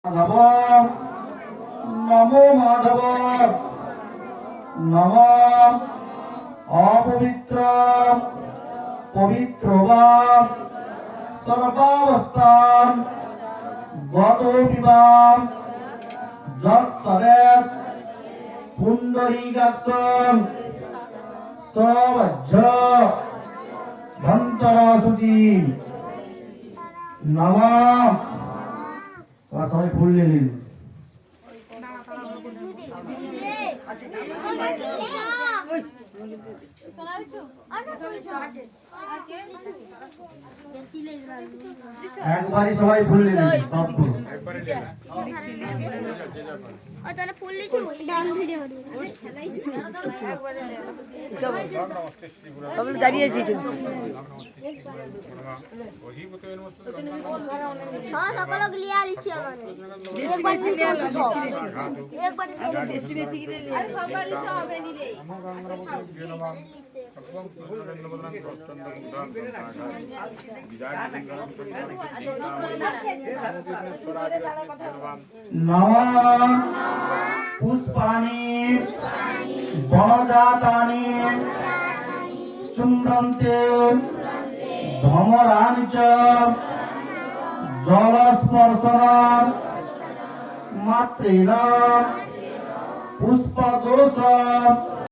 মাধব নমো মাধব নম অপবিত্র পবিত্র বা সর্বাবস্থান গত বিবাহ যৎসদেত পুণ্ডরীকাক্ষং সবজ্জ ভন্তরাসুতি নমঃ। সবাই ফুল নিয়ে নিন। একবারই সবাই ফুল নিয়ে নিন, সব ফুল। সব দাঁড়িয়েছি নমঃ পুষ্পাণি বনজাতানি চুম্বন্তে ভ্রমরাণি চ জলস্পর্শন মাত্রেণ পুষ্পদোষ